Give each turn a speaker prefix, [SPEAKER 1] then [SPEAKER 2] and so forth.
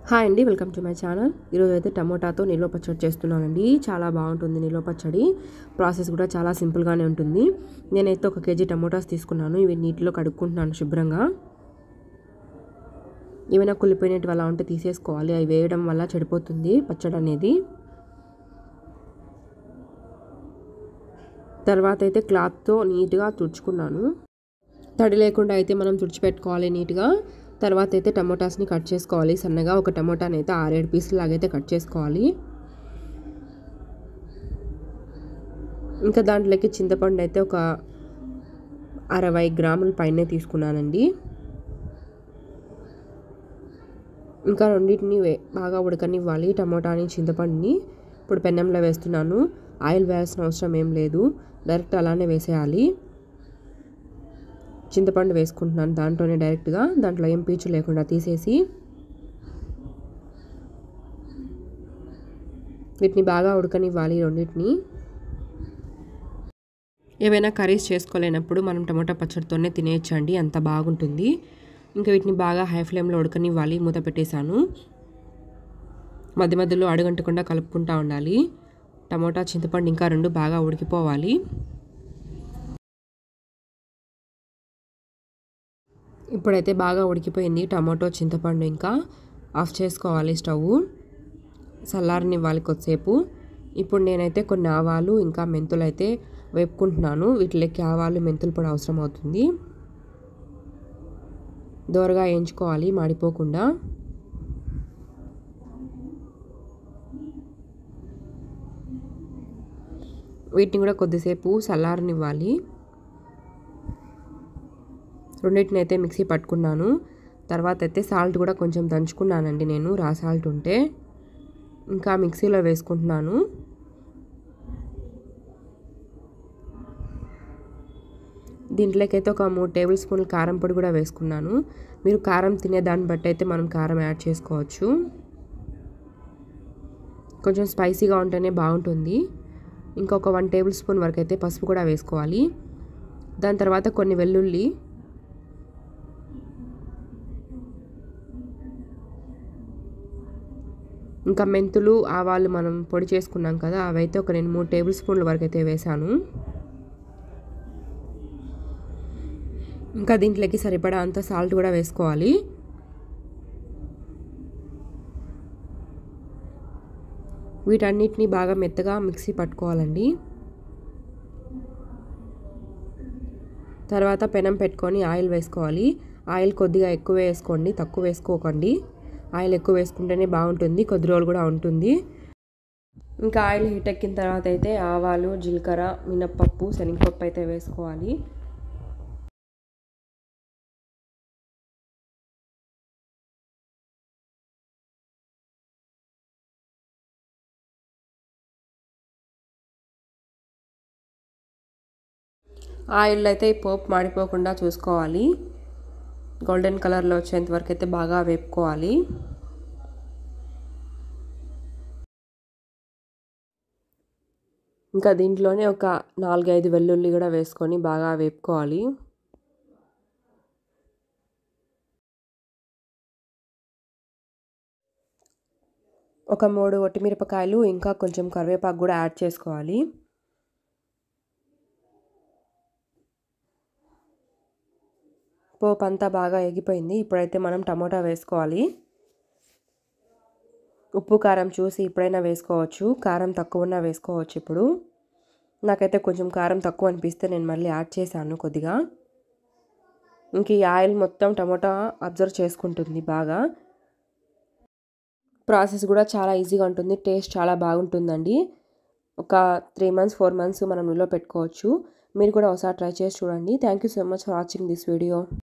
[SPEAKER 1] Hi అండి, welcome to my channel. ఈరోజు అయితే టమోటాతో నిల్వ పచ్చడి చేస్తున్నానండి. చాలా బాగుంటుంది నిల్వ పచ్చడి. ప్రాసెస్ కూడా చాలా సింపుల్గానే ఉంటుంది. నేనైతే 1 కేజీ టమోటాస్ తీసుకున్నాను. ఇవి నీటిలో కడుక్కుంటున్నాను శుభ్రంగా. ఏమైనా కుళ్ళిపోయినట్టు అలా ఉంటే తీసేసుకోవాలి. అవి వేయడం వల్ల చెడిపోతుంది పచ్చడి అనేది. తర్వాత అయితే క్లాత్తో నీట్గా తుడుచుకున్నాను. తడి లేకుండా అయితే మనం తుడిచిపెట్టుకోవాలి నీట్గా. తర్వాత అయితే టమోటాస్ని కట్ చేసుకోవాలి సన్నగా. ఒక టమోటాని అయితే 6-7 పీసులు లాగైతే కట్ చేసుకోవాలి. ఇంకా దాంట్లోకి చింతపండు అయితే ఒక 60 గ్రాముల పైనే తీసుకున్నానండి. ఇంకా రెండింటిని బాగా ఉడకనివ్వాలి, టమోటాని చింతపండుని. ఇప్పుడు పెన్నంలో వేస్తున్నాను. ఆయిల్ వేయాల్సిన అవసరం ఏం లేదు, డైరెక్ట్ అలానే వేసేయాలి. చింతపండు వేసుకుంటున్నాను దాంట్లోనే డైరెక్ట్గా. దాంట్లో ఏం పీచు లేకుండా తీసేసి వీటిని బాగా ఉడకనివ్వాలి రెండింటిని. ఏవైనా కర్రీస్ చేసుకోలేనప్పుడు మనం టమాటా పచ్చడితోనే తినేయచ్చండి, అంత బాగుంటుంది. ఇంకా వీటిని బాగా హై ఫ్లేమ్లో ఉడకనివ్వాలి. మూత పెట్టేశాను. మధ్య మధ్యలో అడుగంటకుండా కలుపుకుంటూ ఉండాలి. టమోటా చింతపండు ఇంకా రెండు బాగా ఉడికిపోవాలి. ఇప్పుడైతే బాగా ఉడికిపోయింది టమాటో చింతపండు. ఇంకా ఆఫ్ చేసుకోవాలి స్టవ్, చల్లారనివ్వాలి కొద్దిసేపు. ఇప్పుడు నేనైతే కొన్ని ఆవాలు ఇంకా మెంతులు అయితే వేపుకుంటున్నాను. వీటిలోకి ఆవాలు మెంతులు పొడి అవసరం అవుతుంది. దోరగా వేయించుకోవాలి మాడిపోకుండా. వీటిని కూడా కొద్దిసేపు చల్లారనివ్వాలి. రెండింటిని అయితే మిక్సీ పట్టుకున్నాను. తర్వాత అయితే సాల్ట్ కూడా కొంచెం దంచుకున్నానండి నేను, రా సాల్ట్ ఉంటే. ఇంకా మిక్సీలో వేసుకుంటున్నాను. దీంట్లోకి అయితే ఒక 3 టేబుల్ స్పూన్ల కారం పొడి కూడా వేసుకున్నాను. మీరు కారం తినే దాన్ని బట్టి అయితే మనం కారం యాడ్ చేసుకోవచ్చు. కొంచెం స్పైసీగా ఉంటేనే బాగుంటుంది. ఇంకొక 1 టేబుల్ స్పూన్ వరకు అయితే పసుపు కూడా వేసుకోవాలి. దాని తర్వాత కొన్ని వెల్లుల్లి, ఇంకా మెంతులు ఆవాలు మనం పొడి చేసుకున్నాం కదా, అవైతే ఒక నేను 3 టేబుల్ స్పూన్ల వరకు అయితే వేసాను. ఇంకా దీంట్లోకి సరిపడా అంత సాల్ట్ కూడా వేసుకోవాలి. వీటన్నిటిని బాగా మెత్తగా మిక్సీ పట్టుకోవాలండి. తర్వాత పెనం పెట్టుకొని ఆయిల్ వేసుకోవాలి. ఆయిల్ కొద్దిగా ఎక్కువ వేసుకోండి, తక్కువ వేసుకోకండి. ఆయిల్ ఎక్కువ వేసుకుంటేనే బాగుంటుంది, కొద్ది రోజులు కూడా ఉంటుంది. ఇంకా ఆయిల్ హీట్ ఎక్కిన తర్వాత అయితే ఆవాలు, జీలకర్ర, మినప్పప్పు, శనగపప్పు అయితే వేసుకోవాలి. ఆయిల్ అయితే ఈ పోపు మాడిపోకుండా చూసుకోవాలి. గోల్డెన్ కలర్లో వచ్చేంత వరకు అయితే బాగా వేపుకోవాలి. ఇంకా దీంట్లోనే ఒక 4-5 వెల్లుల్లి కూడా వేసుకొని బాగా వేపుకోవాలి. ఒక 3 ఒట్టిమిరపకాయలు ఇంకా కొంచెం కరివేపాకు కూడా యాడ్ చేసుకోవాలి. పోపు అంతా బాగా ఎగిపోయింది. ఇప్పుడైతే మనం టమోటా వేసుకోవాలి. ఉప్పు కారం చూసి ఇప్పుడైనా వేసుకోవచ్చు, కారం తక్కువ ఉన్నా వేసుకోవచ్చు. ఇప్పుడు నాకైతే కొంచెం కారం తక్కువ అనిపిస్తే నేను మళ్ళీ యాడ్ చేశాను కొద్దిగా. ఇంక ఈ ఆయిల్ మొత్తం టమోటా అబ్జర్వ్ చేసుకుంటుంది బాగా. ప్రాసెస్ కూడా చాలా ఈజీగా ఉంటుంది, టేస్ట్ చాలా బాగుంటుందండి. ఒక 3 months 4 months మనం నిల్వ పెట్టుకోవచ్చు. మీరు కూడా ఒకసారి ట్రై చేసి చూడండి. Thank you so much for watching this video.